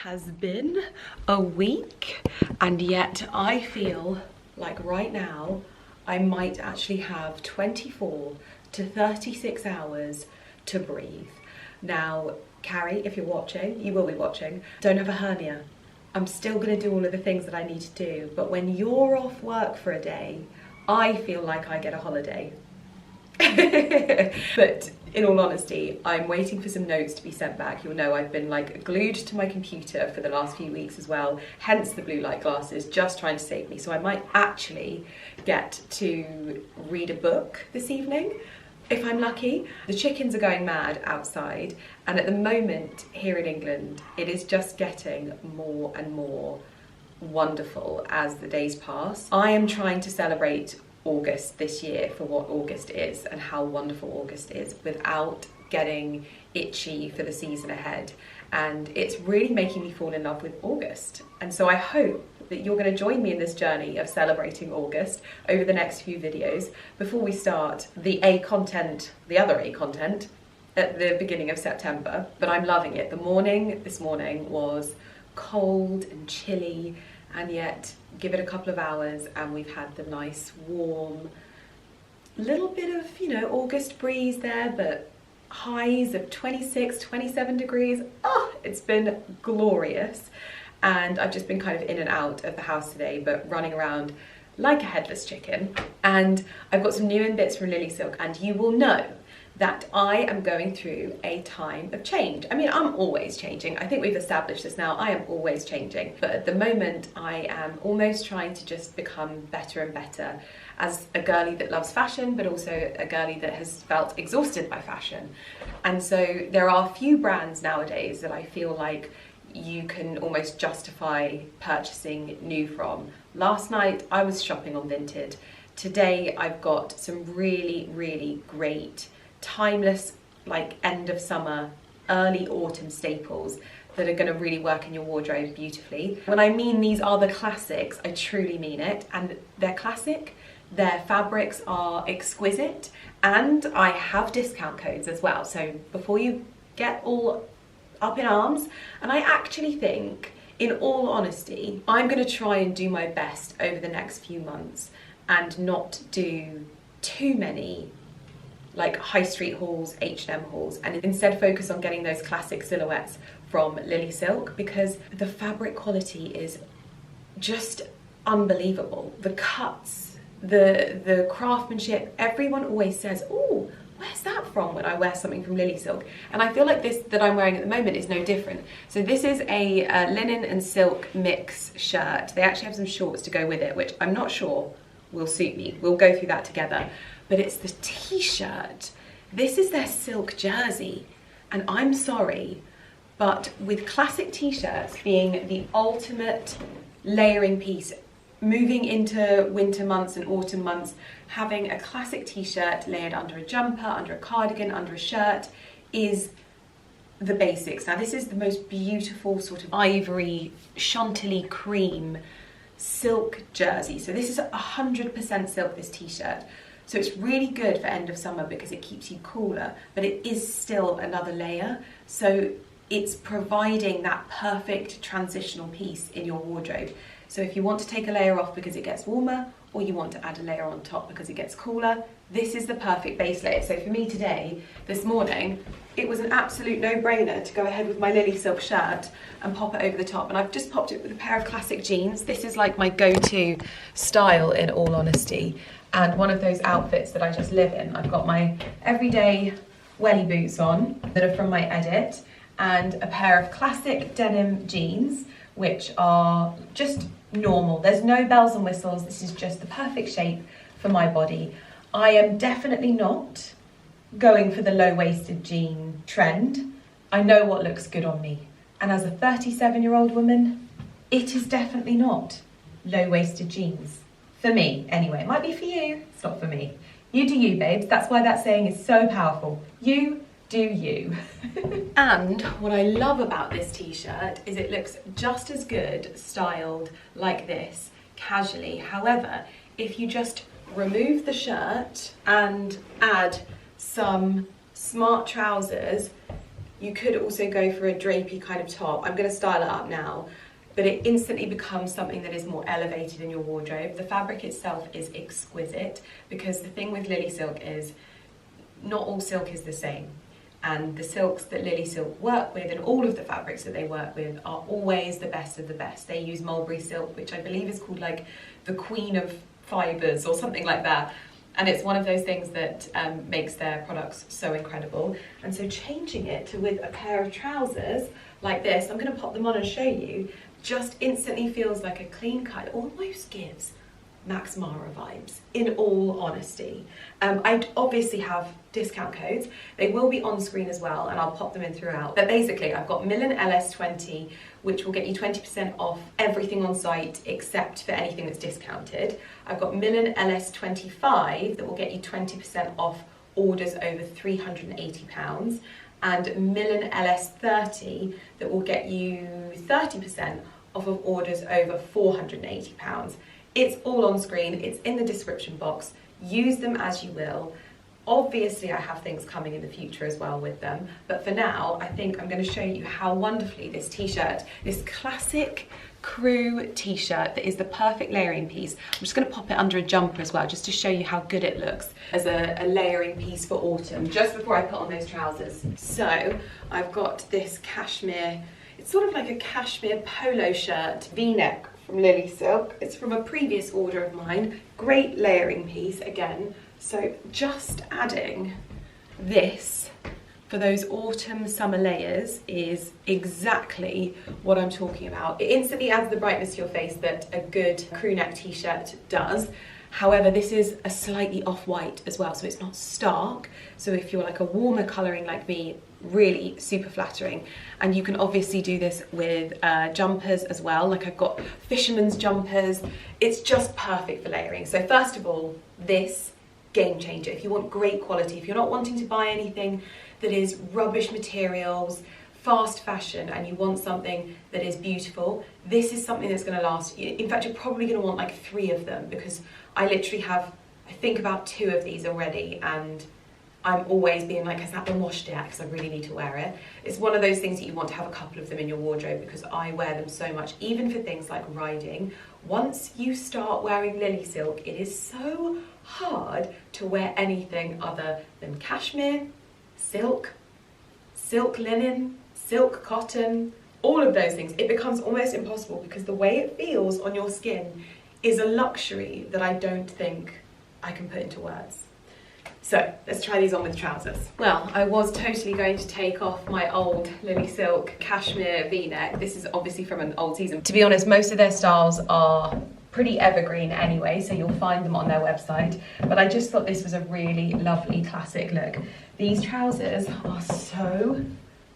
has been a week, and yet I feel like right now I might actually have 24 to 36 hours to breathe. Now, Carrie, if you're watching, you will be watching, don't have a hernia. I'm still going to do all of the things that I need to do, but when you're off work for a day, I feel like I get a holiday. But in all honesty, I'm waiting for some notes to be sent back. You'll know I've been like glued to my computer for the last few weeks as well, hence the blue light glasses, just trying to save me. So I might actually get to read a book this evening, if I'm lucky. The chickens are going mad outside, and at the moment here in England, it is just getting more and more wonderful as the days pass. I am trying to celebrate August this year for what August is and how wonderful August is without getting itchy for the season ahead, and it's really making me fall in love with August. And so I hope that you're going to join me in this journey of celebrating August over the next few videos before we start the other A content at the beginning of September. But I'm loving it. The morning this morning was cold and chilly, and yet give it a couple of hours and we've had the nice warm little bit of, you know, August breeze there, but highs of 26, 27 degrees. Oh, it's been glorious. And I've just been kind of in and out of the house today, but running around like a headless chicken. And I've got some new in bits from Lilysilk, and you will know that I am going through a time of change. I mean, I'm always changing. I think we've established this now. I am always changing. But at the moment, I am almost trying to just become better and better as a girly that loves fashion, but also a girly that has felt exhausted by fashion. And so there are a few brands nowadays that I feel like you can almost justify purchasing new from. Last night, I was shopping on Vinted. Today, I've got some really, really great timeless, like end of summer, early autumn staples that are going to really work in your wardrobe beautifully. When I mean these are the classics, I truly mean it, and they're classic, their fabrics are exquisite, and I have discount codes as well. So before you get all up in arms, and I actually think, in all honesty, I'm going to try and do my best over the next few months and not do too many like high street hauls, H&M hauls, and instead focus on getting those classic silhouettes from Lilysilk, because the fabric quality is just unbelievable. The cuts, the craftsmanship, everyone always says, oh, where's that from when I wear something from Lilysilk? And I feel like this that I'm wearing at the moment is no different. So this is a linen and silk mix shirt. They actually have some shorts to go with it, which I'm not sure will suit me. We'll go through that together. But it's the t-shirt. This is their silk jersey. And I'm sorry, but with classic t-shirts being the ultimate layering piece, moving into winter months and autumn months, having a classic t-shirt layered under a jumper, under a cardigan, under a shirt is the basics. Now this is the most beautiful sort of ivory chantilly cream silk jersey. So this is 100% silk, this t-shirt. So it's really good for end of summer because it keeps you cooler, but it is still another layer. So it's providing that perfect transitional piece in your wardrobe. So if you want to take a layer off because it gets warmer, or you want to add a layer on top because it gets cooler, this is the perfect base layer. So for me today, this morning, it was an absolute no-brainer to go ahead with my Lilysilk shirt and pop it over the top. And I've just popped it with a pair of classic jeans. This is like my go-to style, in all honesty. And one of those outfits that I just live in. I've got my everyday welly boots on that are from my edit, and a pair of classic denim jeans, which are just normal. There's no bells and whistles. This is just the perfect shape for my body. I am definitely not going for the low-waisted jean trend. I know what looks good on me. And as a 37-year-old woman, it is definitely not low-waisted jeans. For me, anyway. It might be for you, it's not for me. You do you, babes. That's why that saying is so powerful. You do you. And what I love about this t-shirt is it looks just as good styled like this, casually. However, if you just remove the shirt and add some smart trousers, You could also go for a drapey kind of top. I'm going to style it up now, but it instantly becomes something that is more elevated in your wardrobe. The fabric itself is exquisite, because the thing with Lilysilk is not all silk is the same. And the silks that Lilysilk work with, and all of the fabrics that they work with, are always the best of the best. They use mulberry silk, which I believe is called like the queen of fibres or something like that. And it's one of those things that makes their products so incredible. And so changing it to with a pair of trousers like this, I'm going to pop them on and show you, just instantly feels like a clean cut. It almost gives Max Mara vibes, in all honesty. I obviously have discount codes. They will be on screen as well, and I'll pop them in throughout. But basically, I've got Millen LS20, which will get you 20% off everything on site except for anything that's discounted. I've got Millen LS25 that will get you 20% off orders over £380, and Millen LS30 that will get you 30% off of orders over £480. It's all on screen, it's in the description box. Use them as you will. Obviously, I have things coming in the future as well with them, but for now, I think I'm going to show you how wonderfully this t-shirt, this classic crew t-shirt that is the perfect layering piece. I'm just going to pop it under a jumper as well, just to show you how good it looks as a layering piece for autumn, just before I put on those trousers. So I've got this cashmere, it's sort of like a cashmere polo shirt, V-neck from Lilysilk. It's from a previous order of mine. Great layering piece again. So just adding this for those autumn summer layers is exactly what I'm talking about. It instantly adds the brightness to your face that a good crew neck t-shirt does. However, this is a slightly off-white as well, so it's not stark. So if you're like a warmer colouring like me, really super flattering. And you can obviously do this with jumpers as well. Like I've got fisherman's jumpers. It's just perfect for layering. So first of all, this game changer. If you want great quality, if you're not wanting to buy anything that is rubbish materials, fast fashion, and you want something that is beautiful, this is something that's going to last. In fact, you're probably going to want like 3 of them, because I literally have, I think, about 2 of these already, and I'm always being like, has that been washed yet? Because I really need to wear it. It's one of those things that you want to have a couple of them in your wardrobe, because I wear them so much, even for things like riding. Once you start wearing Lilysilk, it is so hard to wear anything other than cashmere, silk, silk linen, silk cotton, all of those things. It becomes almost impossible, because the way it feels on your skin is a luxury that I don't think I can put into words. So let's try these on with trousers. Well, I was totally going to take off my old Lilysilk cashmere V-neck. This is obviously from an old season. To be honest, most of their styles are pretty evergreen anyway, so you'll find them on their website. But I just thought this was a really lovely classic look. These trousers are so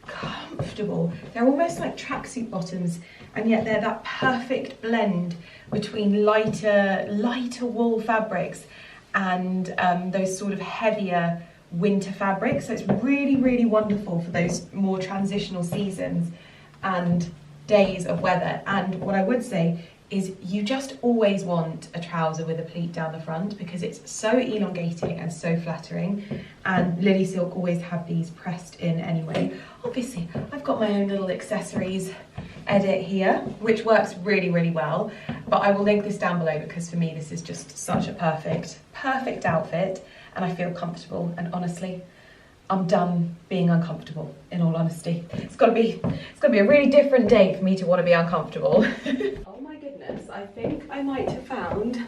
comfortable. They're almost like tracksuit bottoms, and yet they're that perfect blend between lighter wool fabrics and those sort of heavier winter fabrics. So it's really, really wonderful for those more transitional seasons and days of weather. And what I would say is you just always want a trouser with a pleat down the front, because it's so elongating and so flattering, and Lilysilk always have these pressed in anyway. Obviously, I've got my own little accessories edit here, which works really, really well, but I will link this down below, because for me this is just such a perfect outfit, and I feel comfortable, and honestly, I'm done being uncomfortable, in all honesty. It's gotta be a really different day for me to want to be uncomfortable. Oh my goodness, I think I might have found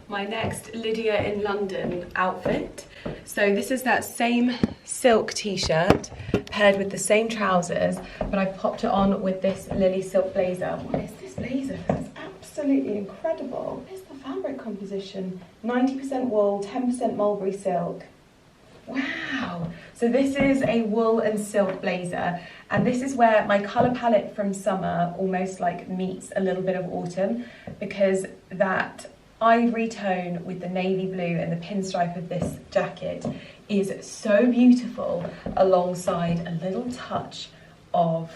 my next Lydia in London outfit. So this is that same silk t-shirt paired with the same trousers, but I popped it on with this Lilysilk blazer. What is this blazer? It's absolutely incredible. What is the fabric composition? 90% wool, 10% mulberry silk. Wow! So this is a wool and silk blazer, and this is where my colour palette from summer almost like meets a little bit of autumn, because that ivory tone with the navy blue and the pinstripe of this jacket is so beautiful, alongside a little touch of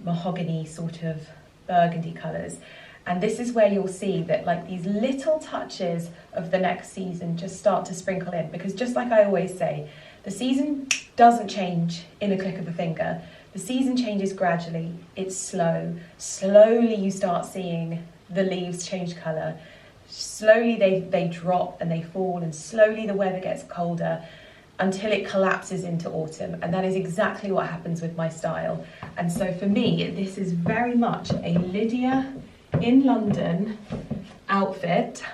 mahogany sort of burgundy colours. And this is where you'll see that like these little touches of the next season just start to sprinkle in, because just like I always say, the season doesn't change in a click of a finger. The season changes gradually, it's slow. Slowly you start seeing the leaves change colour. Slowly they drop and they fall, and slowly the weather gets colder until it collapses into autumn. And that is exactly what happens with my style. And so for me, this is very much a Lydia in London outfit.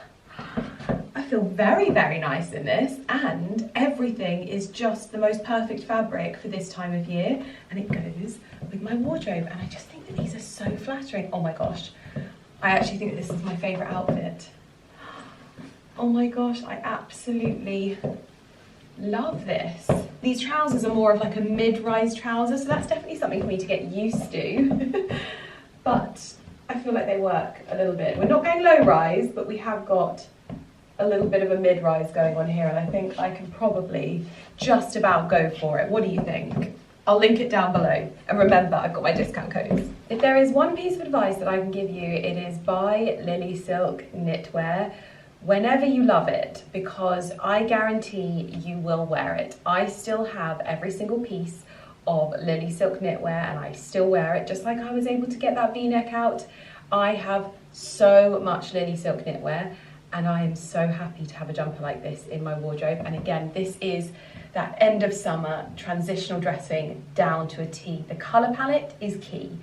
I feel very, very nice in this, and everything is just the most perfect fabric for this time of year, and it goes with my wardrobe, and I just think that these are so flattering. Oh my gosh, I actually think that this is my favourite outfit. Oh my gosh, I absolutely love this. These trousers are more of like a mid-rise trouser, so that's definitely something for me to get used to. But I feel like they work a little bit. We're not going low-rise, but we have got a little bit of a mid-rise going on here, and I think I can probably just about go for it. What do you think? I'll link it down below, and remember, I've got my discount codes. If there is one piece of advice that I can give you, it is buy Lilysilk knitwear whenever you love it, because I guarantee you will wear it. I still have every single piece of Lilysilk knitwear, and I still wear it, just like I was able to get that V-neck out. I have so much Lilysilk knitwear, and I am so happy to have a jumper like this in my wardrobe. And again, this is that end of summer transitional dressing down to a T. The colour palette is key.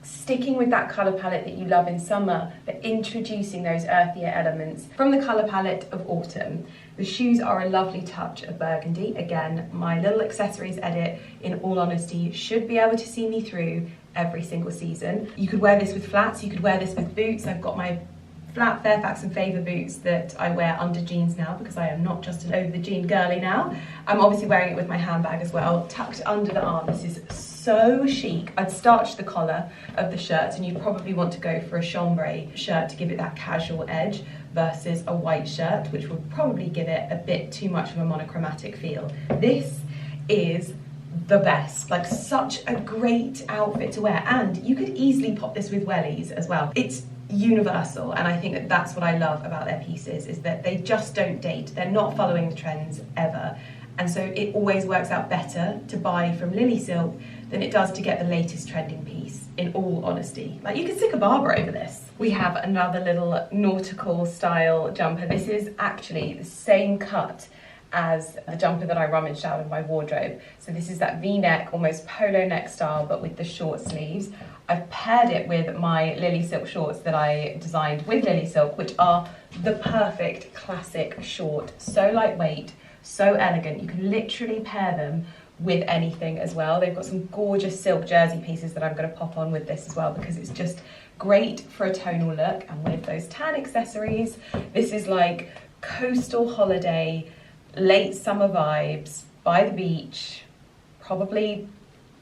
Sticking with that colour palette that you love in summer, but introducing those earthier elements from the colour palette of autumn. The shoes are a lovely touch of burgundy. Again, my little accessories edit, in all honesty, should be able to see me through every single season. You could wear this with flats, you could wear this with boots. I've got my flat Fairfax and Favour boots that I wear under jeans now, because I am not just an over the jean girly now. I'm obviously wearing it with my handbag as well, tucked under the arm. This is so chic. I'd starched the collar of the shirt, and you'd probably want to go for a chambray shirt to give it that casual edge versus a white shirt, which would probably give it a bit too much of a monochromatic feel. This is the best, like such a great outfit to wear, and you could easily pop this with wellies as well. It's universal, and I think that that's what I love about their pieces, is that they just don't date. They're not following the trends ever, and so it always works out better to buy from Lilysilk than it does to get the latest trending piece, in all honesty. Like, you could stick a Barber over this. We have another little nautical style jumper. This is actually the same cut as the jumper that I rummaged out of my wardrobe. So this is that V-neck, almost polo neck style, but with the short sleeves. I've paired it with my Lilysilk shorts that I designed with Lilysilk, which are the perfect classic short. So lightweight, so elegant. You can literally pair them with anything as well. They've got some gorgeous silk jersey pieces that I'm going to pop on with this as well, because it's just great for a tonal look. And with those tan accessories, this is like coastal holiday, late summer vibes, by the beach, probably,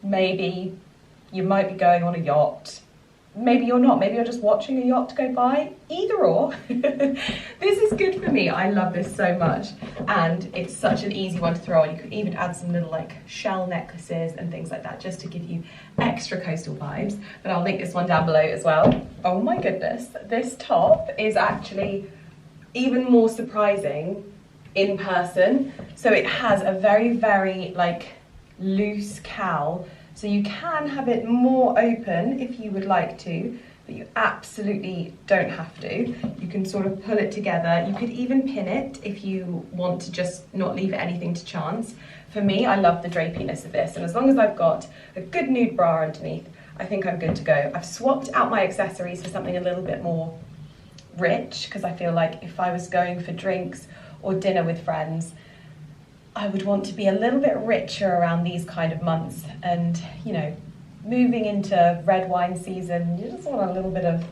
maybe you might be going on a yacht, maybe you're not, maybe you're just watching a yacht go by, either or. This is good for me. I love this so much, and it's such an easy one to throw on. You could even add some little like shell necklaces and things like that, just to give you extra coastal vibes. But I'll link this one down below as well. Oh my goodness, this top is actually even more surprising in person. So it has a very, very like loose cowl, so you can have it more open if you would like to, but you absolutely don't have to. You can sort of pull it together. You could even pin it if you want to just not leave anything to chance. For me, I love the drapiness of this, and as long as I've got a good nude bra underneath, I think I'm good to go. I've swapped out my accessories for something a little bit more rich, because I feel like if I was going for drinks or dinner with friends, I would want to be a little bit richer around these kind of months, and you know, moving into red wine season, you just want a little bit of...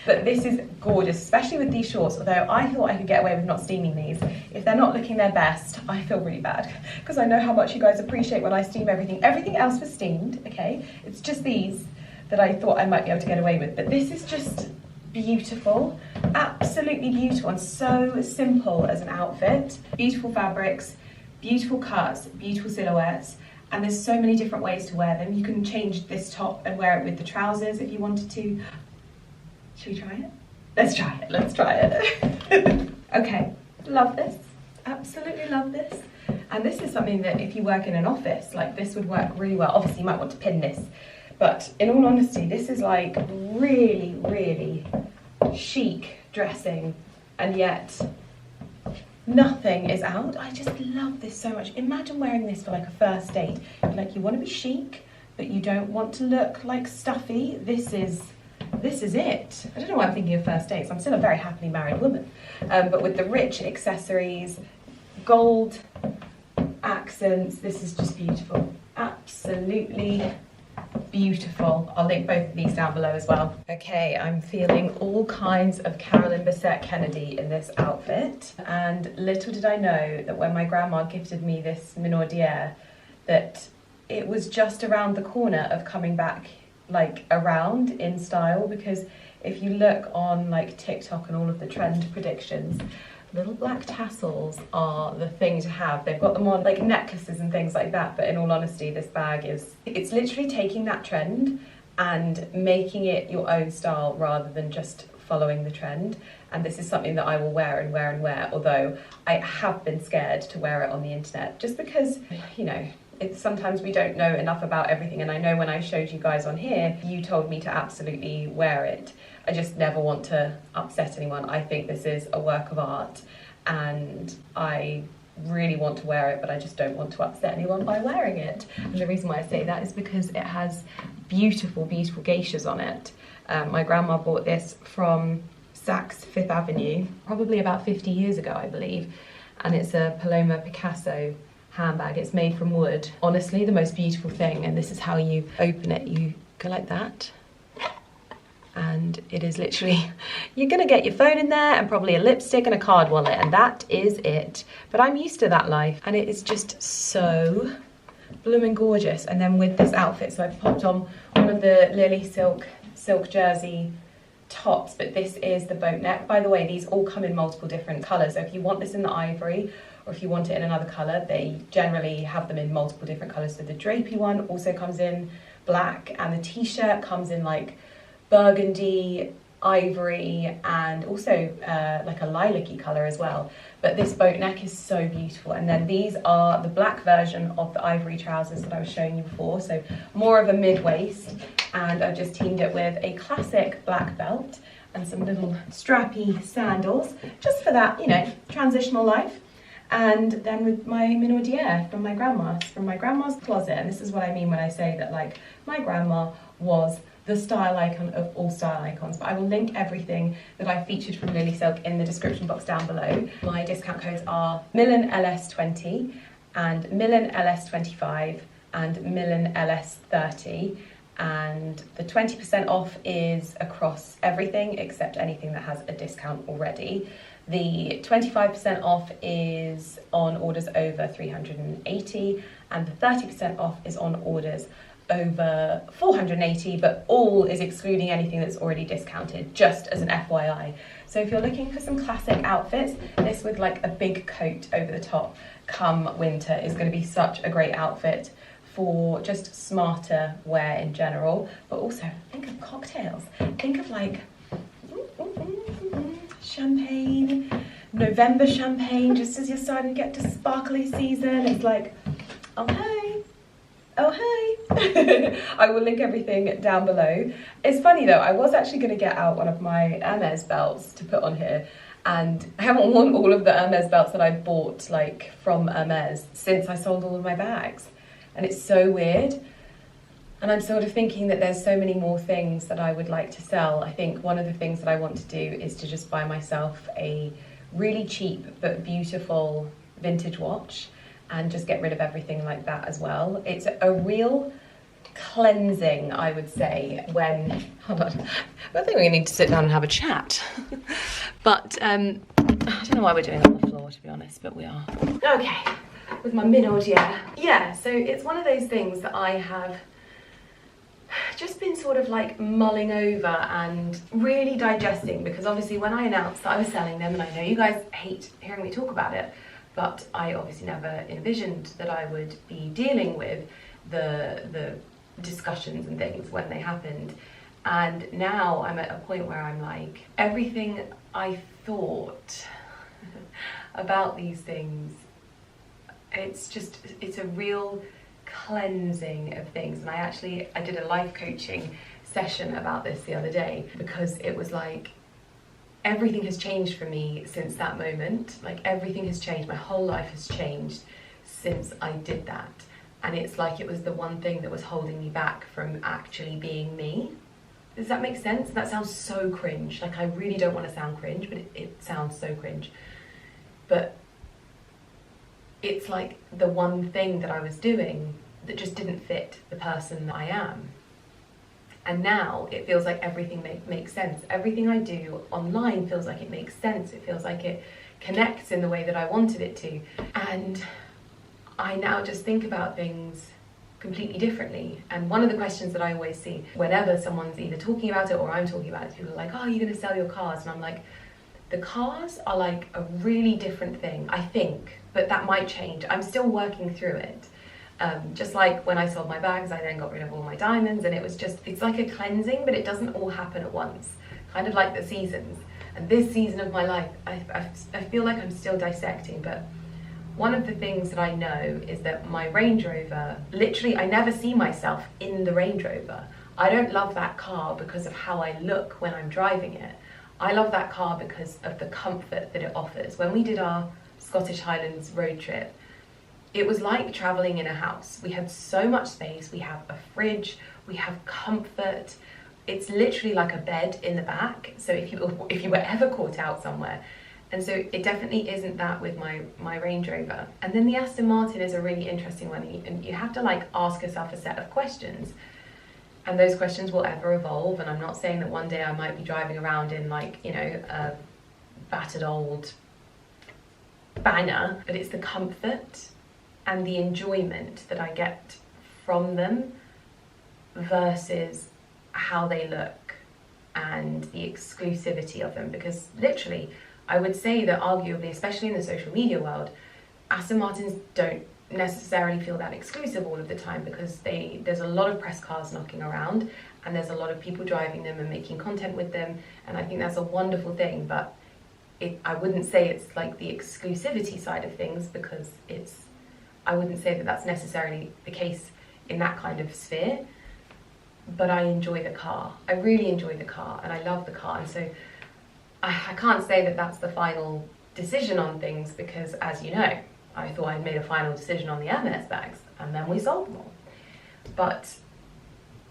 But this is gorgeous, especially with these shorts, although I thought I could get away with not steaming these. If they're not looking their best, I feel really bad, because I know how much you guys appreciate when I steam everything. Everything else was steamed, okay? It's just these that I thought I might be able to get away with, but this is just beautiful, absolutely beautiful, and so simple as an outfit. Beautiful fabrics, beautiful cuts, beautiful silhouettes, and there's so many different ways to wear them. You can change this top and wear it with the trousers if you wanted to. Should we try it? Let's try it, Okay, love this, absolutely love this. And this is something that if you work in an office, like this would work really well. Obviously you might want to pin this, but in all honesty, this is like really, really chic dressing, and yet nothing is out. I just love this so much. Imagine wearing this for like a first date. Like you want to be chic, but you don't want to look like stuffy. This is it. I don't know why I'm thinking of first dates. I'm still a very happily married woman. But with the rich accessories, gold accents, this is just beautiful. Absolutely beautiful. I'll link both of these down below as well. Okay, I'm feeling all kinds of Carolyn Bessette Kennedy in this outfit. And little did I know that when my grandma gifted me this Minaudiere, that it was just around the corner of coming back like around in style, because if you look on like TikTok and all of the trend predictions, little black tassels are the thing to have. They've got them on like necklaces and things like that, but in all honesty, this bag it's literally taking that trend and making it your own style rather than just following the trend. And this is something that I will wear and wear and wear, although I have been scared to wear it on the internet, just because, you know, sometimes we don't know enough about everything, and I know when I showed you guys on here, you told me to absolutely wear it. I just never want to upset anyone. I think this is a work of art, and I really want to wear it, but I just don't want to upset anyone by wearing it. And the reason why I say that is because it has beautiful, beautiful geishas on it. My grandma bought this from Saks Fifth Avenue, probably about 50 years ago, I believe, and it's a Paloma Picasso handbag. It's made from wood. Honestly, the most beautiful thing, and this is how you open it. You go like that, and it is literally, you're gonna get your phone in there and probably a lipstick and a card wallet, and that is it. But I'm used to that life, and it is just so blooming gorgeous. And then with this outfit, so I've popped on one of the Lilysilk silk jersey tops, but this is the boat neck. By the way, these all come in multiple different colours, so if you want this in the ivory, or if you want it in another colour, they generally have them in multiple different colours. So the drapey one also comes in black, and the t-shirt comes in like burgundy, ivory, and also like a lilac-y colour as well. But this boat neck is so beautiful. And then these are the black version of the ivory trousers that I was showing you before, so more of a mid-waist, and I've just teamed it with a classic black belt and some little strappy sandals, just for that, you know, transitional life. And then with my Minaudiere from my grandma's closet. And this is what I mean when I say that, like, my grandma was the style icon of all style icons. But I will link everything that I featured from Lilysilk in the description box down below. My discount codes are Millen LS20 and Millen LS25 and Millen LS30. And the 20% off is across everything except anything that has a discount already. The 25% off is on orders over 380, and the 30% off is on orders over 480, but all is excluding anything that's already discounted, just as an FYI. So if you're looking for some classic outfits, this with like a big coat over the top come winter is going to be such a great outfit for just smarter wear in general. But also think of cocktails, think of like champagne, November champagne, just as you're starting to get to sparkly season. It's like, oh hey, oh hey. I will link everything down below. It's funny though, I was actually going to get out one of my Hermes belts to put on here, and I haven't worn all of the Hermes belts that I bought like from Hermes since I sold all of my bags, and it's so weird. And I'm sort of thinking that there's so many more things that I would like to sell. I think one of the things that I want to do is to just buy myself a really cheap but beautiful vintage watch and just get rid of everything like that as well. It's a real cleansing, I would say, when... Hold on. I think we need to sit down and have a chat. But I don't know why we're doing it on the floor, to be honest, but we are. Okay, with my Minaudiere. Yeah, so it's one of those things that I have just been sort of like mulling over and really digesting, because obviously when I announced that I was selling them, and I know you guys hate hearing me talk about it, but I obviously never envisioned that I would be dealing with the discussions and things when they happened. And now I'm at a point where I'm like, everything I thought about these things it's a real cleansing of things. And I did a life coaching session about this the other day, because it was like everything has changed for me since that moment. Like everything has changed, my whole life has changed since I did that. And it's like it was the one thing that was holding me back from actually being me. Does that make sense? That sounds so cringe. Like I really don't want to sound cringe, but it sounds so cringe. But it's like the one thing that I was doing that just didn't fit the person that I am. And now it feels like everything makes sense. Everything I do online feels like it makes sense. It feels like it connects in the way that I wanted it to. And I now just think about things completely differently. And one of the questions that I always see whenever someone's either talking about it or I'm talking about it, people are like, oh, you're going to sell your cars. And I'm like, the cars are like a really different thing, I think, but that might change. I'm still working through it. Just like when I sold my bags, I then got rid of all my diamonds, and it's like a cleansing, but it doesn't all happen at once. Kind of like the seasons. And this season of my life, I feel like I'm still dissecting, but one of the things that I know is that my Range Rover, literally, I never see myself in the Range Rover. I don't love that car because of how I look when I'm driving it. I love that car because of the comfort that it offers. When we did our Scottish Highlands road trip, it was like traveling in a house. We had so much space, we have a fridge, we have comfort. It's literally like a bed in the back, so if you were ever caught out somewhere. And so it definitely isn't that with my Range Rover. And then the Aston Martin is a really interesting one, and you have to like ask yourself a set of questions. And those questions will ever evolve, and I'm not saying that one day I might be driving around in like, you know, a battered old banger, but it's the comfort and the enjoyment that I get from them versus how they look and the exclusivity of them. Because literally, I would say that arguably, especially in the social media world, Aston Martins don't necessarily feel that exclusive all of the time, because there's a lot of press cars knocking around, and there's a lot of people driving them and making content with them, and I think that's a wonderful thing. But I wouldn't say it's like the exclusivity side of things, because I wouldn't say that that's necessarily the case in that kind of sphere. But I enjoy the car. I really enjoy the car, and I love the car. And so I can't say that that's the final decision on things, because as you know, I thought I'd made a final decision on the Hermes bags, and then we sold them all. But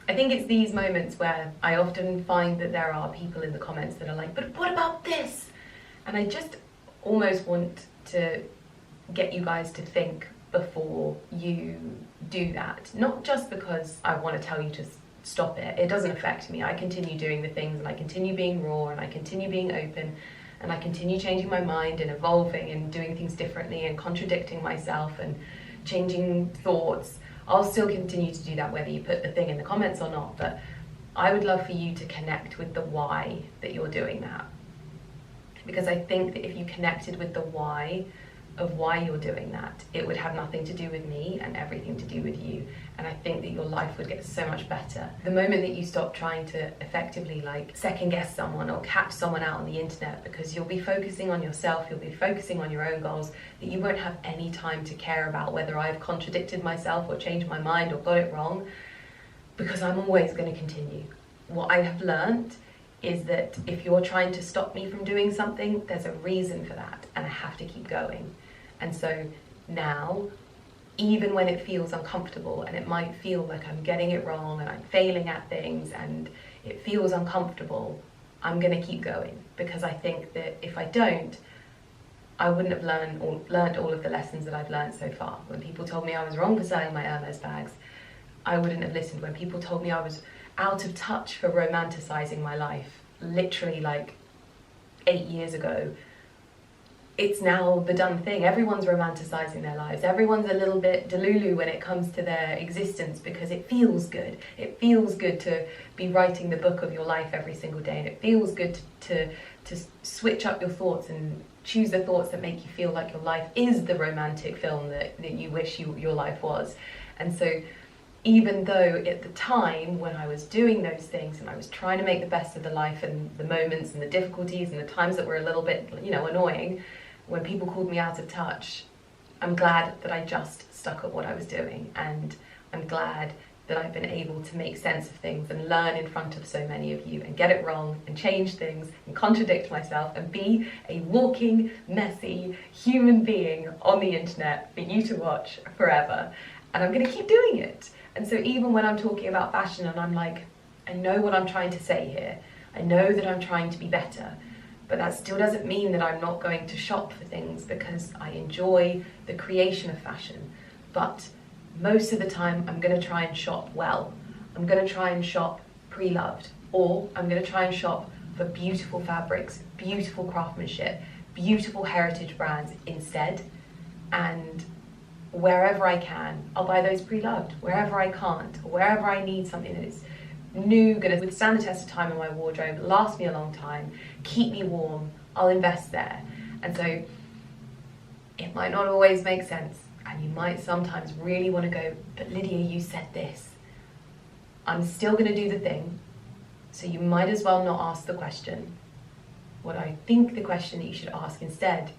I think it's these moments where I often find that there are people in the comments that are like, but what about this? And I just almost want to get you guys to think before you do that. Not just because I want to tell you to stop it. It doesn't affect me. I continue doing the things, and I continue being raw, and I continue being open, and I continue changing my mind and evolving and doing things differently and contradicting myself and changing thoughts. I'll still continue to do that whether you put the thing in the comments or not, but I would love for you to connect with the why that you're doing that. Because I think that if you connected with the why of why you're doing that, it would have nothing to do with me and everything to do with you. And I think that your life would get so much better. The moment that you stop trying to effectively like second guess someone or catch someone out on the internet, because you'll be focusing on yourself, you'll be focusing on your own goals, that you won't have any time to care about whether I've contradicted myself or changed my mind or got it wrong, because I'm always going to continue. What I have learned is that if you're trying to stop me from doing something, there's a reason for that, and I have to keep going. And so now, even when it feels uncomfortable and it might feel like I'm getting it wrong and I'm failing at things and it feels uncomfortable, I'm going to keep going, because I think that if I don't, I wouldn't have learned all of the lessons that I've learned so far. When people told me I was wrong for selling my Hermes bags, I wouldn't have listened. When people told me I was out of touch for romanticizing my life, literally like 8 years ago, it's now the done thing. Everyone's romanticizing their lives. Everyone's a little bit delulu when it comes to their existence, because it feels good. It feels good to be writing the book of your life every single day, and it feels good to switch up your thoughts and choose the thoughts that make you feel like your life is the romantic film that you wish your life was. And so even though at the time when I was doing those things and I was trying to make the best of the life and the moments and the difficulties and the times that were a little bit, annoying, when people called me out of touch, I'm glad that I just stuck at what I was doing, and I'm glad that I've been able to make sense of things and learn in front of so many of you and get it wrong and change things and contradict myself and be a walking, messy human being on the internet for you to watch forever. And I'm going to keep doing it. And so even when I'm talking about fashion and I'm like, I know what I'm trying to say here, I know that I'm trying to be better, but that still doesn't mean that I'm not going to shop for things, because I enjoy the creation of fashion. But most of the time I'm going to try and shop well. I'm going to try and shop pre-loved, or I'm going to try and shop for beautiful fabrics, beautiful craftsmanship, beautiful heritage brands instead. And wherever I can, I'll buy those pre-loved. Wherever I can't, or wherever I need something that is new, going to withstand the test of time in my wardrobe, last me a long time, keep me warm, I'll invest there. And so it might not always make sense, and you might sometimes really want to go, but Lydia, you said this. I'm still going to do the thing, so you might as well not ask the question. What I think the question that you should ask instead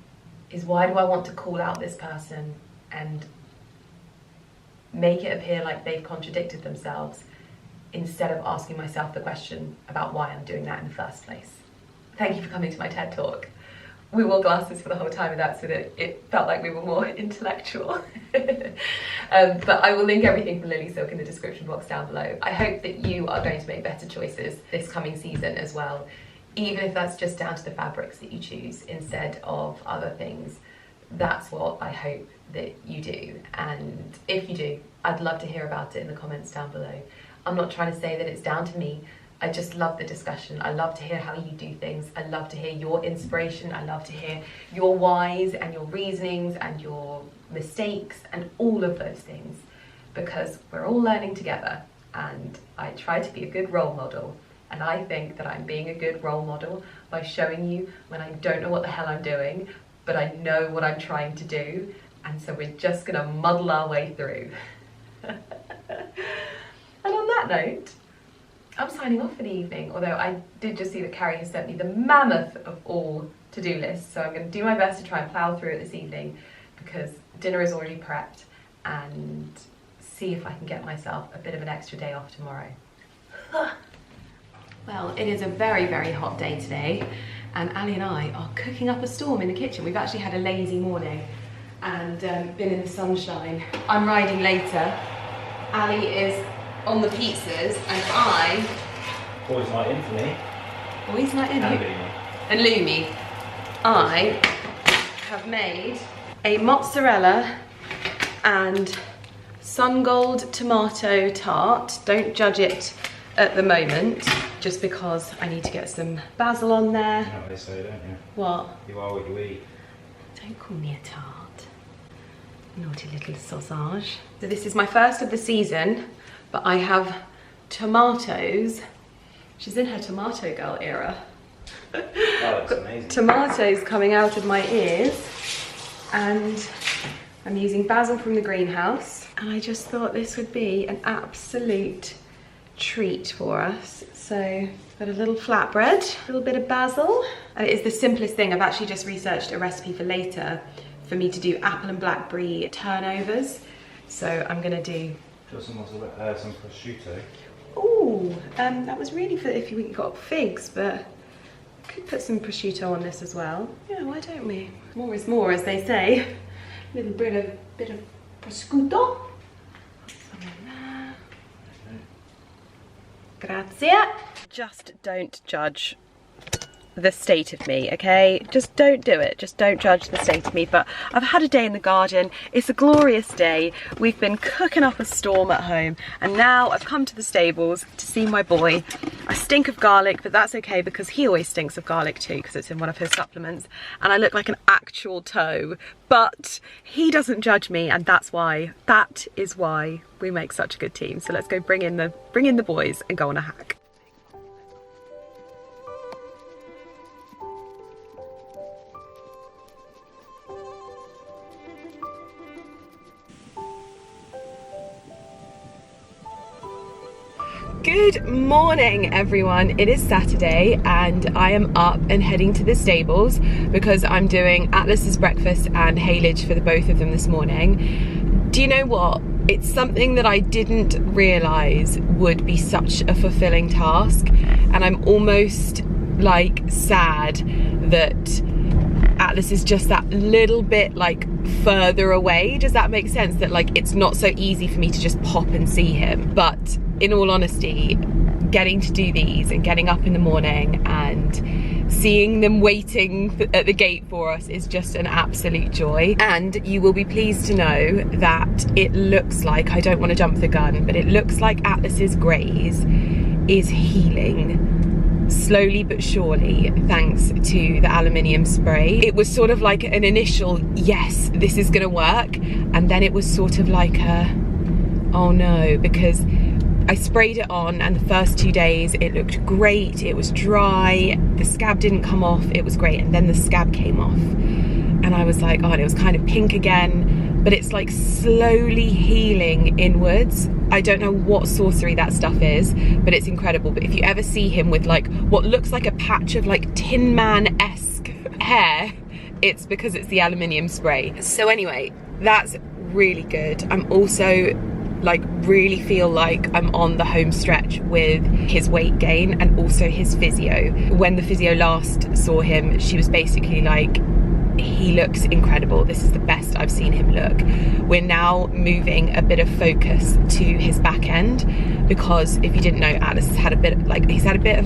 is, why do I want to call out this person and make it appear like they've contradicted themselves, instead of asking myself the question about why I'm doing that in the first place. Thank you for coming to my TED Talk. We wore glasses for the whole time of that so that it felt like we were more intellectual. But I will link everything from Lilysilk in the description box down below. I hope that you are going to make better choices this coming season as well, even if that's just down to the fabrics that you choose instead of other things. That's what I hope that you do. And if you do, I'd love to hear about it in the comments down below. I'm not trying to say that it's down to me. I just love the discussion. I love to hear how you do things. I love to hear your inspiration. I love to hear your whys and your reasonings and your mistakes and all of those things, because we're all learning together, and I try to be a good role model. And I think that I'm being a good role model by showing you when I don't know what the hell I'm doing, but I know what I'm trying to do. And so we're just gonna muddle our way through. And on that note, I'm signing off for the evening, although I did just see that Carrie has sent me the mammoth of all to-do lists, so I'm going to do my best to try and plough through it this evening, because dinner is already prepped, and see if I can get myself a bit of an extra day off tomorrow. Well, it is a very, very hot day today, and Ali and I are cooking up a storm in the kitchen. We've actually had a lazy morning and been in the sunshine. I'm riding later. Ali is on the pizzas, and I... Boys night in for me. Boys night in? And Lumi. I have made a mozzarella and sun-gold tomato tart. Don't judge it at the moment, just because I need to get some basil on there. You know what they say, don't you? What? You are what you eat. Don't call me a tart. Naughty little sausage. So this is my first of the season, but I have tomatoes. She's in her tomato girl era. Oh, that's amazing. Tomatoes coming out of my ears, and I'm using basil from the greenhouse, and I just thought this would be an absolute treat for us. So got a little flatbread, a little bit of basil, and it is the simplest thing. I've actually just researched a recipe for later for me to do apple and blackberry turnovers, so I'm gonna do some prosciutto. Oh, that was really for if you got figs, but could put some prosciutto on this as well. Yeah, why don't we? More is more, as they say. A little bit of prosciutto. Some in there. Grazie. Just don't judge the state of me, okay? Just don't do it. Just don't judge the state of me. But I've had a day in the garden. It's a glorious day. We've been cooking up a storm at home, and now I've come to the stables to see my boy. I stink of garlic, but that's okay because he always stinks of garlic too, because it's in one of his supplements, and I look like an actual toe, but he doesn't judge me, and that is why we make such a good team. So let's go bring in the boys and go on a hack. Good morning everyone, it is Saturday and I am up and heading to the stables because I'm doing Atlas's breakfast and haylage for the both of them this morning. Do you know what? It's something that I didn't realise would be such a fulfilling task, and I'm almost like sad that Atlas is just that little bit like further away. Does that make sense? That like it's not so easy for me to just pop and see him. But in all honesty, getting to do these and getting up in the morning and seeing them waiting at the gate for us is just an absolute joy. And you will be pleased to know that it looks like, I don't want to jump the gun, but it looks like Atlas's graze is healing slowly but surely thanks to the aluminium spray. It was sort of like an initial yes, this is gonna work, and then it was sort of like a oh no, because I sprayed it on and the first 2 days it looked great, it was dry, the scab didn't come off, it was great, and then the scab came off and I was like, oh, and it was kind of pink again, but it's like slowly healing inwards. I don't know what sorcery that stuff is, but it's incredible. But if you ever see him with like what looks like a patch of like Tin Man-esque hair, it's because it's the aluminium spray. So anyway, that's really good. I'm also like really feel like I'm on the home stretch with his weight gain and also his physio. When the physio last saw him, she was basically like, he looks incredible, this is the best I've seen him look. We're now moving a bit of focus to his back end, because if you didn't know, Atlas has had a bit of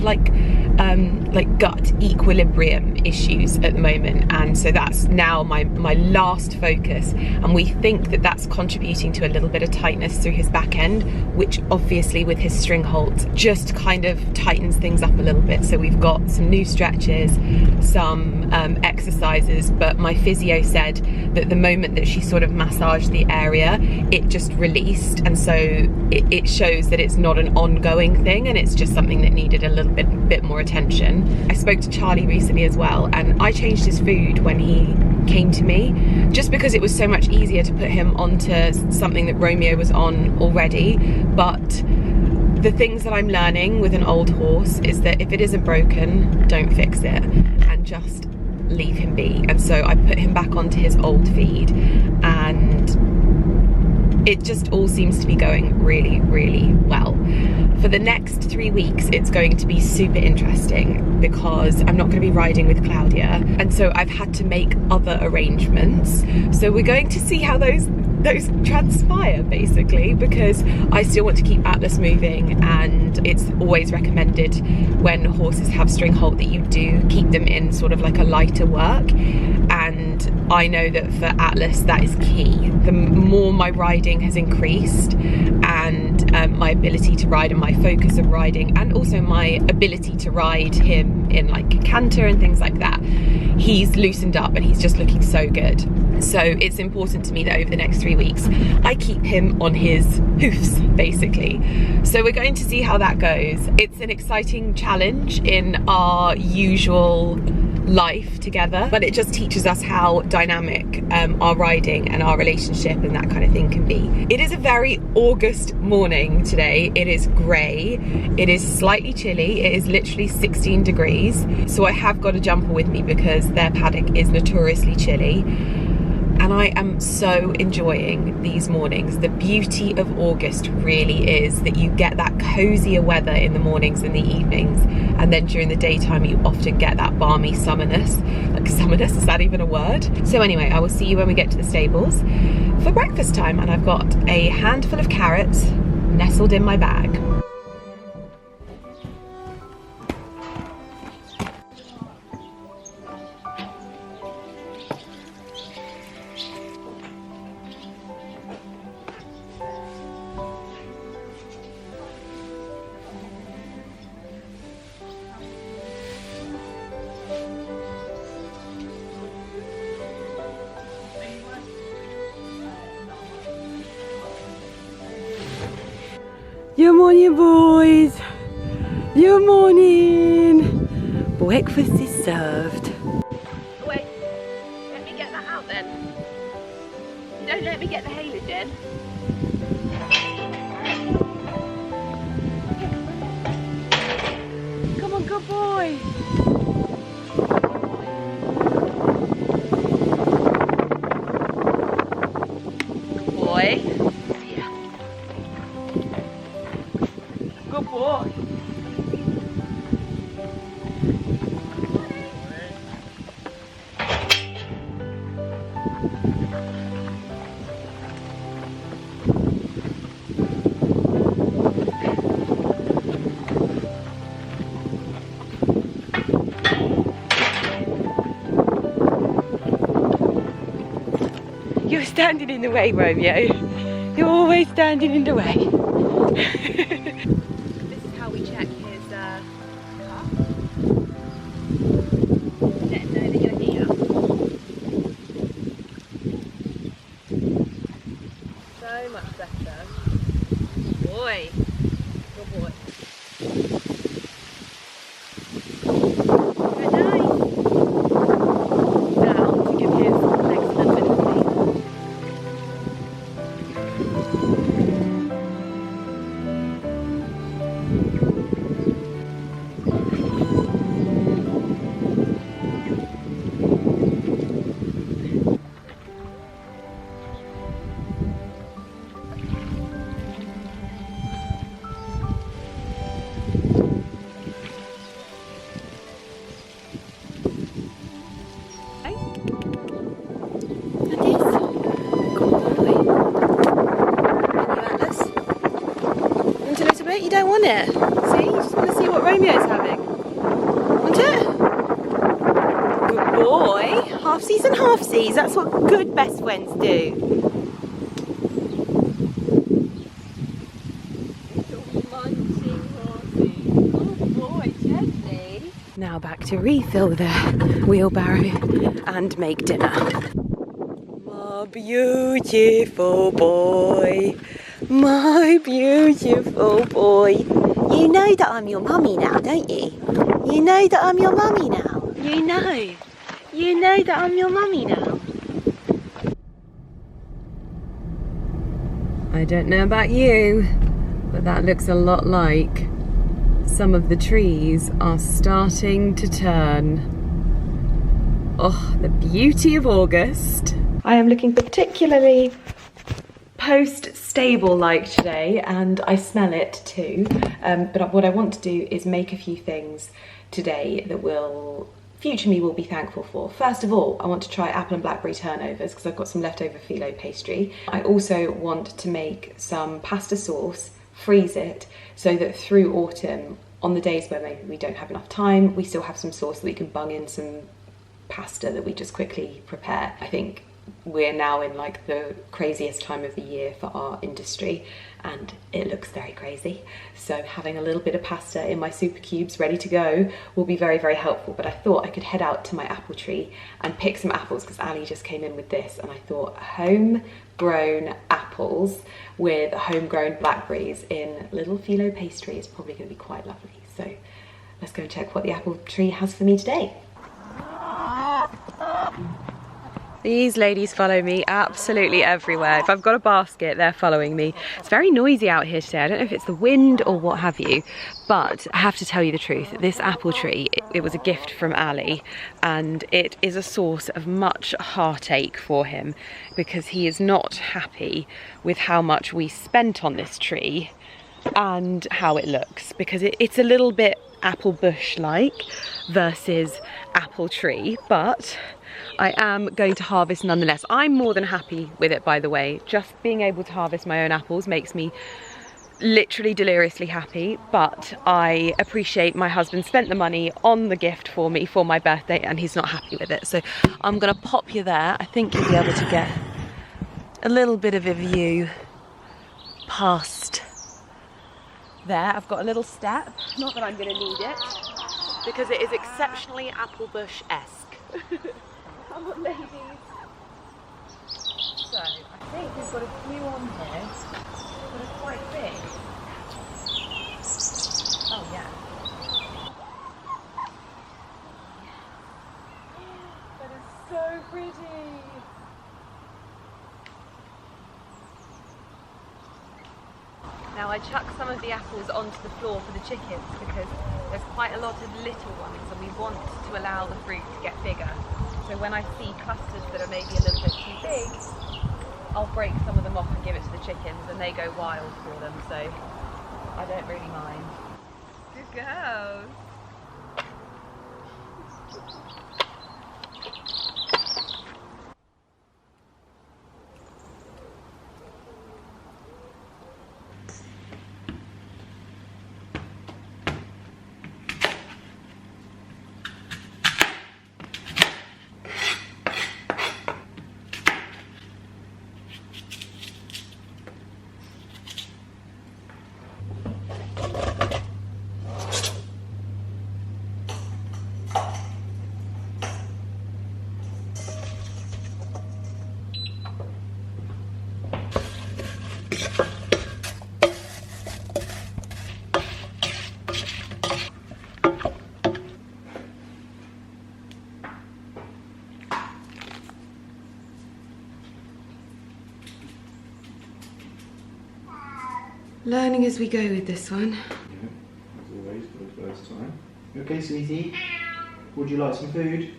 like gut equilibrium issues at the moment, and so that's now my last focus, and we think that that's contributing to a little bit of tightness through his back end, which obviously with his string halt just kind of tightens things up a little bit. So we've got some new stretches, some exercises, but my physio said that the moment that she sort of massaged the area, it just released, and so it shows that it's not an ongoing thing and it's just something that needed a little bit more attention. I spoke to Charlie recently as well, and I changed his food when he came to me just because it was so much easier to put him onto something that Romeo was on already. But the things that I'm learning with an old horse is that if it isn't broken, don't fix it and just leave him be. And so I put him back onto his old feed, and it just all seems to be going really, really well. For the next 3 weeks, it's going to be super interesting because I'm not going to be riding with Claudia, and so I've had to make other arrangements. So we're going to see how those transpire, basically, because I still want to keep Atlas moving, and it's always recommended when horses have string halt that you do keep them in sort of like a lighter work, and I know that for Atlas that is key. The more my riding has increased, and my ability to ride and my focus of riding, and also my ability to ride him in like canter and things like that, he's loosened up and he's just looking so good. So it's important to me that over the next 3 weeks I keep him on his hoofs, basically. So we're going to see how that goes. It's an exciting challenge in our usual life together, but it just teaches us how dynamic our riding and our relationship and that kind of thing can be. It is a very August morning today. It is grey, it is slightly chilly, it is literally 16 degrees, so I have got a jumper with me because their paddock is notoriously chilly. And I am so enjoying these mornings. The beauty of August really is that you get that cozier weather in the mornings and the evenings, and then during the daytime you often get that balmy summerness. Like summerness, is that even a word? So anyway, I will see you when we get to the stables for breakfast time, and I've got a handful of carrots nestled in my bag. Good morning, boys. Good morning. Breakfast is served. Wait, let me get that out then. Don't let me get the haylage in. Good boy. Boy. Yeah. Good boy. You're standing in the way, Romeo. You're always standing in the way. This is how we check his car. Let him know that you're here. So much better. Boy. Good boy. Very nice. Now to give his legs a little bit of clean. You don't want it. See? You just want to see what Romeo's having. Want it? Good boy. Half-seas and half-seas. That's what good best friends do. Good boy, gently. Now back to refill the wheelbarrow and make dinner. My beautiful boy. My beautiful boy. You know that I'm your mummy now, don't you? You know that I'm your mummy now. You know. You know that I'm your mummy now. I don't know about you, but that looks a lot like some of the trees are starting to turn. Oh, the beauty of August. I am looking particularly post-stable like today, and I smell it too, but what I want to do is make a few things today that future me will be thankful for. First of all, I want to try apple and blackberry turnovers because I've got some leftover phyllo pastry. I also want to make some pasta sauce, freeze it, so that through autumn, on the days where maybe we don't have enough time, we still have some sauce that we can bung in some pasta that we just quickly prepare. I think we're now in like the craziest time of the year for our industry and it looks very crazy. So having a little bit of pasta in my super cubes ready to go will be very, very helpful. But I thought I could head out to my apple tree and pick some apples because Ali just came in with this and I thought homegrown apples with homegrown blackberries in little phyllo pastry is probably going to be quite lovely. So let's go and check what the apple tree has for me today. These ladies follow me absolutely everywhere. If I've got a basket, they're following me. It's very noisy out here today. I don't know if it's the wind or what have you, but I have to tell you the truth. This apple tree, it was a gift from Ali, and it is a source of much heartache for him because he is not happy with how much we spent on this tree and how it looks, because it's a little bit apple bush like versus apple tree, but I am going to harvest nonetheless. I'm more than happy with it, by the way. Just being able to harvest my own apples makes me literally deliriously happy, but I appreciate my husband spent the money on the gift for me for my birthday and he's not happy with it. So I'm gonna pop you there. I think you'll be able to get a little bit of a view past there. I've got a little step, not that I'm gonna need it, because it is exceptionally apple bush-esque. Come on, ladies. So, I think we've got a few on here that are quite big. Oh, yeah. That is so pretty. Now I chuck some of the apples onto the floor for the chickens because there's quite a lot of little ones and we want to allow the fruit to get bigger. So when I see clusters that are maybe a little bit too big, I'll break some of them off and give it to the chickens and they go wild for them, so I don't really mind. Good girls! Learning as we go with this one. Yeah, as always for the first time. You okay, sweetie? Would you like some food?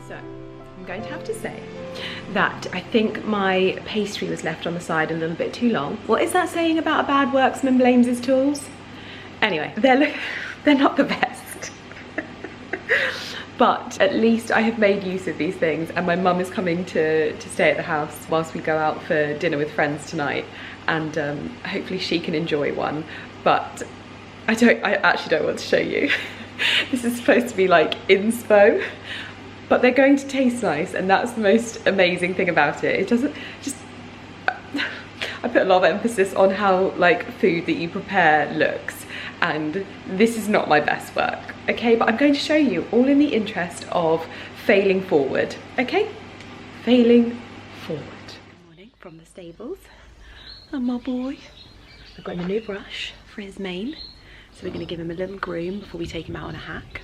So, I'm going to have to say that I think my pastry was left on the side a little bit too long. What is that saying about a bad worksman blames his tools? Anyway, they're not the best. But at least I have made use of these things, and my mum is coming to stay at the house whilst we go out for dinner with friends tonight, and hopefully she can enjoy one. But I actually don't want to show you. This is supposed to be like inspo. But they're going to taste nice, and that's the most amazing thing about it. It doesn't just... I put a lot of emphasis on how like food that you prepare looks, and this is not my best work, okay? But I'm going to show you all in the interest of failing forward, okay? Failing forward. Good morning from the stables. And my boy. I've got him a new brush for his mane, so we're going to give him a little groom before we take him out on a hack.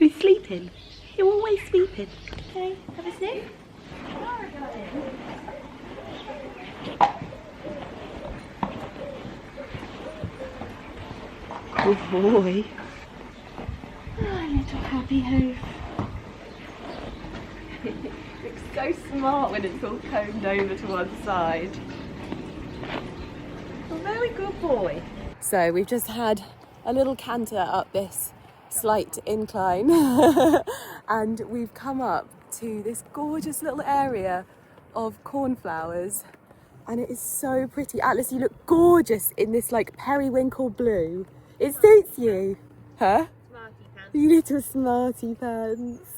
He's sleeping. You're always sleeping. Okay, have a sniff. Good boy. Oh, little happy hoof. Looks so smart when it's all combed over to one side. A very good boy. So we've just had a little canter up this slight incline and we've come up to this gorgeous little area of cornflowers, and it is so pretty. Atlas, you look gorgeous in this like periwinkle blue. It suits you. Huh? Smarty pants. You little smarty pants.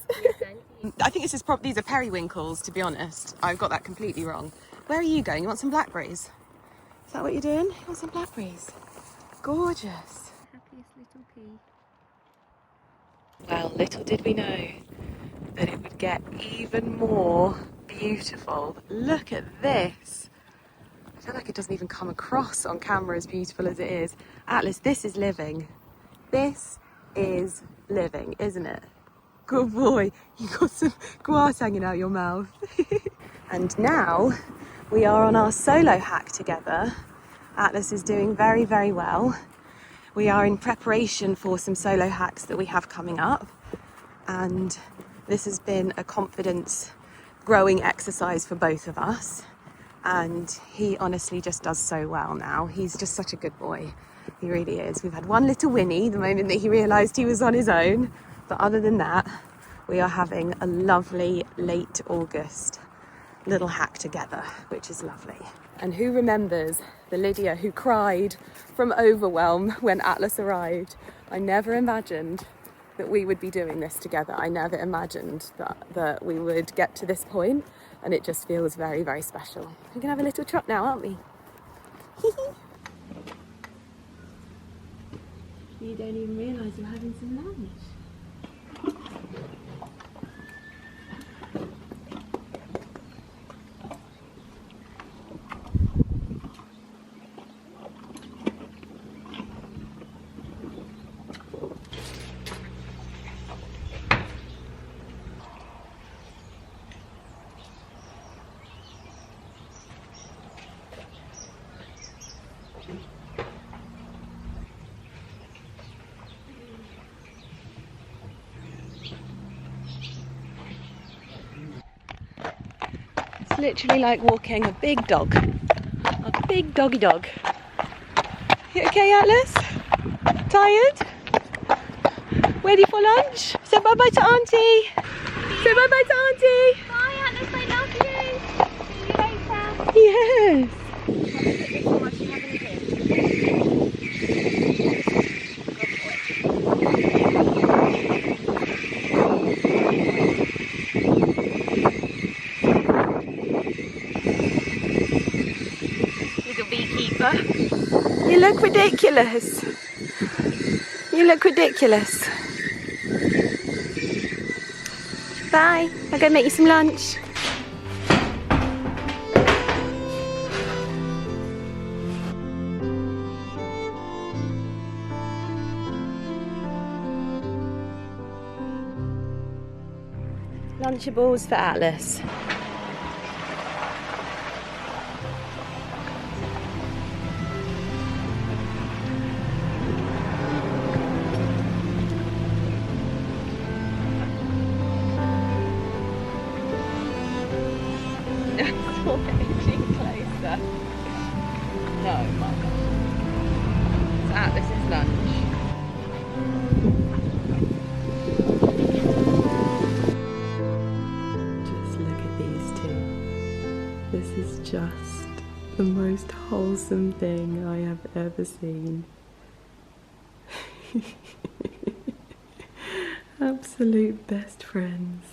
I think these are periwinkles, to be honest. I've got that completely wrong. Where are you going? You want some blackberries? Is that what you're doing? You want some blackberries? Gorgeous. Happiest little pea. Well, little did we know that it would get even more beautiful. Look at this. I feel like it doesn't even come across on camera as beautiful as it is. Atlas, this is living. This is living, isn't it? Good boy. You got some grass hanging out your mouth. And now we are on our solo hack together. Atlas is doing very, very well. We are in preparation for some solo hacks that we have coming up, and this has been a confidence growing exercise for both of us, and he honestly just does so well now. He's just such a good boy. He really is. We've had one little whinny the moment that he realised he was on his own, but other than that, we are having a lovely late August little hack together, which is lovely. And who remembers the Lydia who cried from overwhelm when Atlas arrived? I never imagined that we would be doing this together. I never imagined that we would get to this point, and it just feels very, very special. We're gonna have a little trot now, aren't we? You don't even realise you're having some lunch. literally like walking a big dog. A big doggy dog. You okay, Atlas? Tired? Ready for lunch? Say bye-bye to Auntie. Say bye-bye to Auntie. Bye, Atlas, I love you. See you later. Yes. Little beekeeper. You look ridiculous. You look ridiculous. Bye. I'll go make you some lunch. Lunchables for Atlas. No, my God. It's Atlas's lunch. Just look at these two. This is just the most wholesome thing I have ever seen. Absolute best friends.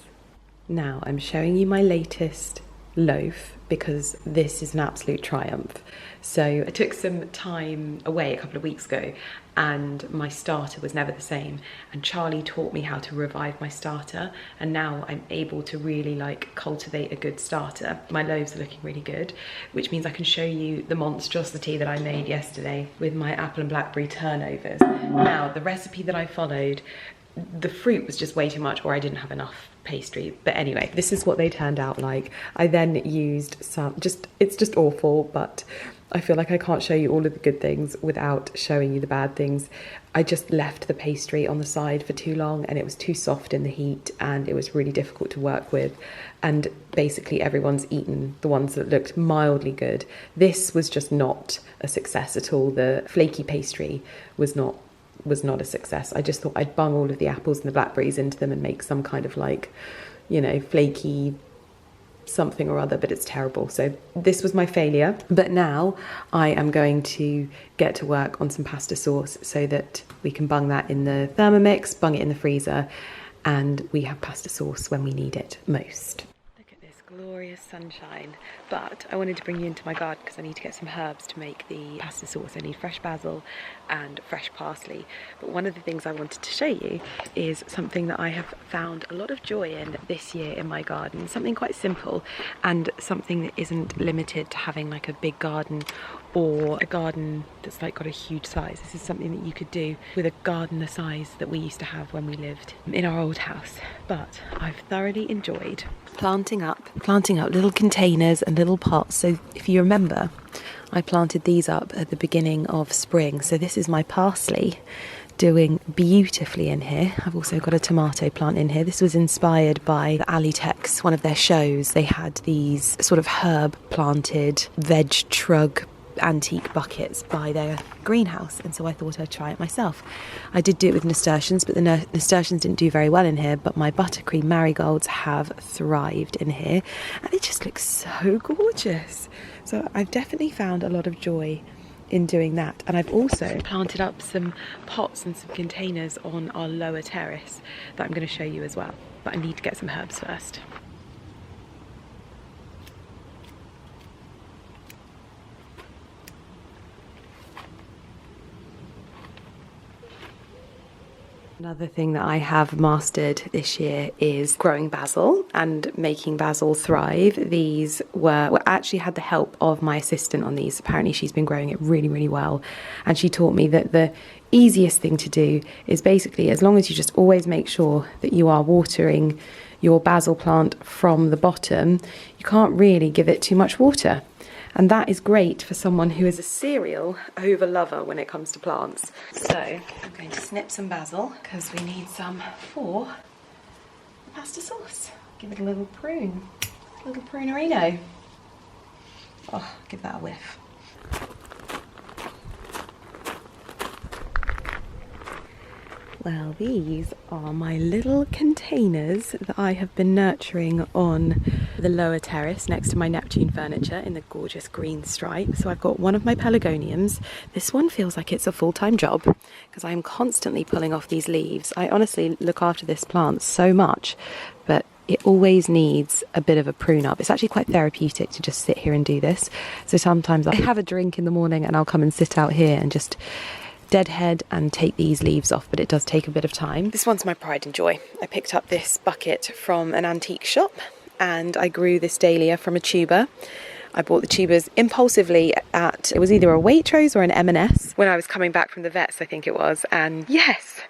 Now I'm showing you my latest loaf because this is an absolute triumph. So I took some time away a couple of weeks ago and my starter was never the same, and Charlie taught me how to revive my starter, and now I'm able to really like cultivate a good starter. My loaves are looking really good, which means I can show you the monstrosity that I made yesterday with my apple and blackberry turnovers. Now the recipe that I followed, the fruit was just way too much, or I didn't have enough pastry. But anyway, this is what they turned out like. I then used some, it's just awful, but I feel like I can't show you all of the good things without showing you the bad things. I just left the pastry on the side for too long and it was too soft in the heat and it was really difficult to work with. And basically everyone's eaten the ones that looked mildly good. This was just not a success at all. The flaky pastry was not a success. I just thought I'd bung all of the apples and the blackberries into them and make some kind of like, you know, flaky something or other, but it's terrible. So this was my failure. But now I am going to get to work on some pasta sauce so that we can bung that in the Thermomix, bung it in the freezer, and we have pasta sauce when we need it most. Look at this glorious sunshine. But I wanted to bring you into my garden because I need to get some herbs to make the pasta sauce. I need fresh basil and fresh parsley. But one of the things I wanted to show you is something that I have found a lot of joy in this year in my garden. Something quite simple and something that isn't limited to having like a big garden or a garden that's like got a huge size. This is something that you could do with a garden the size that we used to have when we lived in our old house. But I've thoroughly enjoyed planting up little containers and little pots. So if you remember, I planted these up at the beginning of spring. So this is my parsley doing beautifully in here. I've also got a tomato plant in here. This was inspired by the Alitex, one of their shows. They had these sort of herb planted veg trug antique buckets by their greenhouse, and so I thought I'd try it myself. I did do it with nasturtiums, but the nasturtiums didn't do very well in here, but my buttercream marigolds have thrived in here and it just looks so gorgeous. So I've definitely found a lot of joy in doing that, and I've also planted up some pots and some containers on our lower terrace that I'm going to show you as well, but I need to get some herbs first. Another thing that I have mastered this year is growing basil and making basil thrive. These were actually had the help of my assistant on these. Apparently she's been growing it really, really well. And she taught me that the easiest thing to do is basically, as long as you just always make sure that you are watering your basil plant from the bottom, you can't really give it too much water. And that is great for someone who is a serial over-lover when it comes to plants. So I'm going to snip some basil because we need some for pasta sauce. Give it a little prune, a little prunerino. Oh, give that a whiff. Well, these are my little containers that I have been nurturing on the lower terrace next to my Neptune furniture in the gorgeous green stripe. So I've got one of my pelargoniums. This one feels like it's a full-time job because I am constantly pulling off these leaves. I honestly look after this plant so much, but it always needs a bit of a prune up. It's actually quite therapeutic to just sit here and do this. So sometimes I have a drink in the morning and I'll come and sit out here and just deadhead and take these leaves off, but it does take a bit of time. This one's my pride and joy. I picked up this bucket from an antique shop and I grew this dahlia from a tuber. I bought the tubers impulsively at, it was either a Waitrose or an M&S when I was coming back from the vets, I think it was. And yes,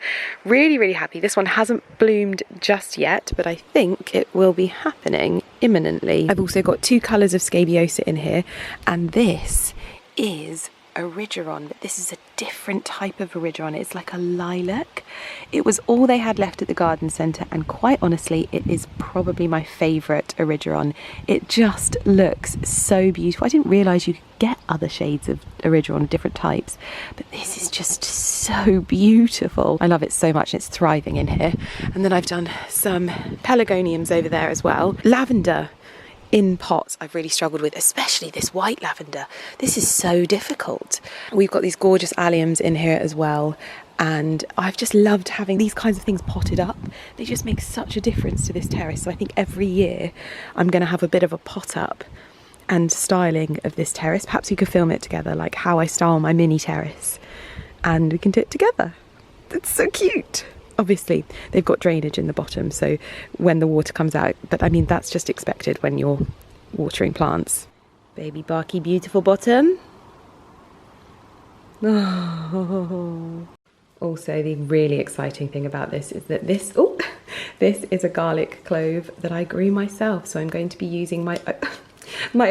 really, really happy. This one hasn't bloomed just yet, but I think it will be happening imminently. I've also got 2 colours of Scabiosa in here, and this is Erigeron, but this is a different type of Erigeron. It's like a lilac. It was all they had left at the garden centre, and quite honestly it is probably my favourite Erigeron. It just looks so beautiful. I didn't realise you could get other shades of Erigeron, different types, but this is just so beautiful. I love it so much, and it's thriving in here. And then I've done some pelargoniums over there as well. Lavender in pots I've really struggled with, especially this white lavender. This is so difficult. We've got these gorgeous alliums in here as well, and I've just loved having these kinds of things potted up. They just make such a difference to this terrace. So I think every year I'm going to have a bit of a pot up and styling of this terrace. Perhaps we could film it together, like how I style my mini terrace, and we can do it together. It's so cute. Obviously, they've got drainage in the bottom, so when the water comes out, but I mean, that's just expected when you're watering plants. Baby barky, beautiful bottom. Oh. Also, the really exciting thing about this is that this is a garlic clove that I grew myself, so I'm going to be using my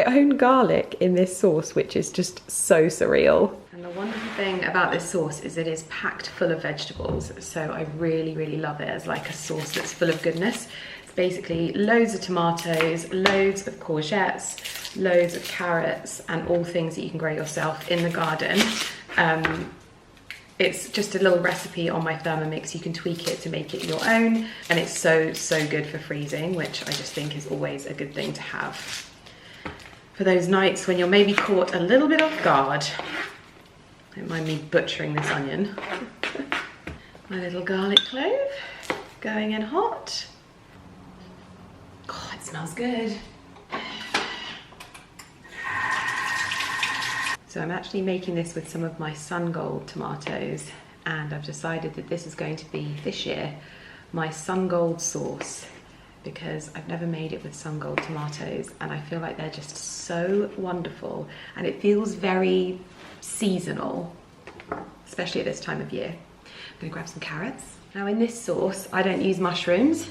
own garlic in this sauce, which is just so surreal. And the wonderful thing about this sauce is it is packed full of vegetables, so I really, really love it as like a sauce that's full of goodness. It's basically loads of tomatoes, loads of courgettes, loads of carrots, and all things that you can grow yourself in the garden. It's just a little recipe on my Thermomix. You can tweak it to make it your own, and it's so, so good for freezing, which I just think is always a good thing to have for those nights when you're maybe caught a little bit off guard. Don't mind me butchering this onion. My little garlic clove going in hot. God, it smells good. So I'm actually making this with some of my Sun Gold tomatoes, and I've decided that this is going to be, this year, my Sun Gold sauce, because I've never made it with Sun Gold tomatoes, and I feel like they're just so wonderful, and it feels very seasonal, especially at this time of year. I'm gonna grab some carrots. Now in this sauce, I don't use mushrooms,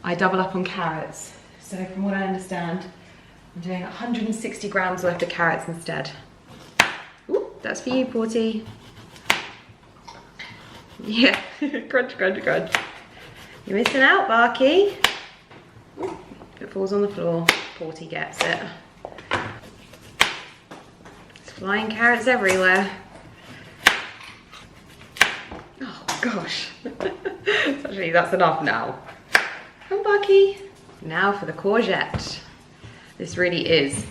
I double up on carrots. So from what I understand, I'm doing 160 grams worth of carrots instead. Ooh, that's for you, Porty. Yeah, crunch, crunch, crunch. You're missing out, Barky. Ooh, if it falls on the floor, Porty gets it. There's flying carrots everywhere. Oh gosh. Actually, that's enough now. Come, Barky. Now for the courgette. This really is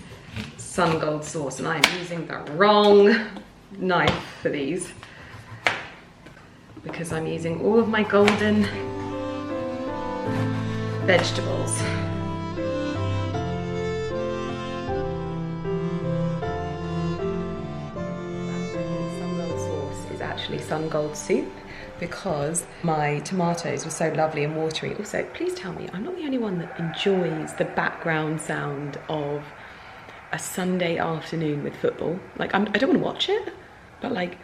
Sun Gold sauce, and I'm using the wrong knife for these because I'm using all of my golden vegetables. Sun Gold sauce is actually Sun Gold soup, because my tomatoes were so lovely and watery. Also, please tell me I'm not the only one that enjoys the background sound of a Sunday afternoon with football. Like, I don't want to watch it, but like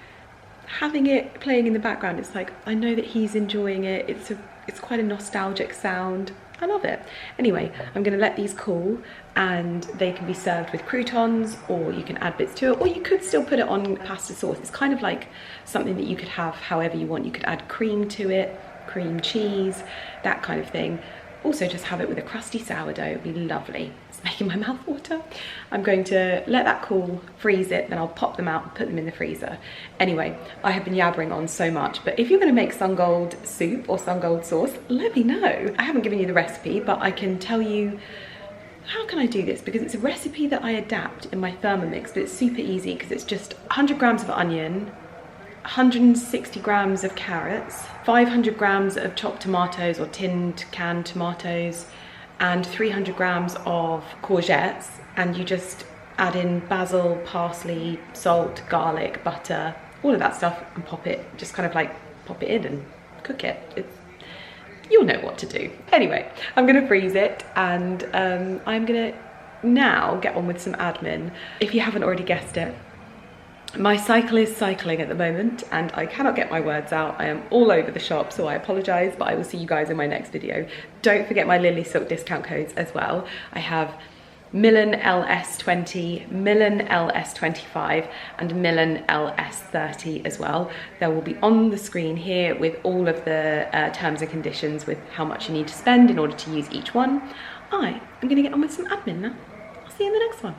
having it playing in the background, it's like, I know that he's enjoying it. It's quite a nostalgic sound. I love it. Anyway, I'm gonna let these cool, and they can be served with croutons, or you can add bits to it, or you could still put it on pasta sauce. It's kind of like something that you could have however you want. You could add cream to it, cream cheese, that kind of thing. also just have it with a crusty sourdough. It'd be lovely. It's making my mouth water. I'm going to let that cool, freeze it, then I'll pop them out and put them in the freezer. Anyway, I have been yabbering on so much, but if you're going to make Sungold soup or Sungold sauce, let me know. I haven't given you the recipe, but I can tell you how can I do this, because it's a recipe that I adapt in my Thermomix, but it's super easy because it's just 100 grams of onion, 160 grams of carrots, 500 grams of chopped tomatoes or tinned canned tomatoes, and 300 grams of courgettes, and you just add in basil, parsley, salt, garlic, butter, all of that stuff, and pop it, just kind of like pop it in and cook it. You'll know what to do. Anyway, I'm gonna freeze it, and I'm gonna now get on with some admin. If you haven't already guessed it, my cycle is cycling at the moment and I cannot get my words out. I am all over the shop, so I apologise, but I will see you guys in my next video. Don't forget my Lilysilk discount codes as well. I have Millen LS20, Millen LS25 and Millen LS30 as well. They will be on the screen here with all of the terms and conditions with how much you need to spend in order to use each one. I am going to get on with some admin now. I'll see you in the next one.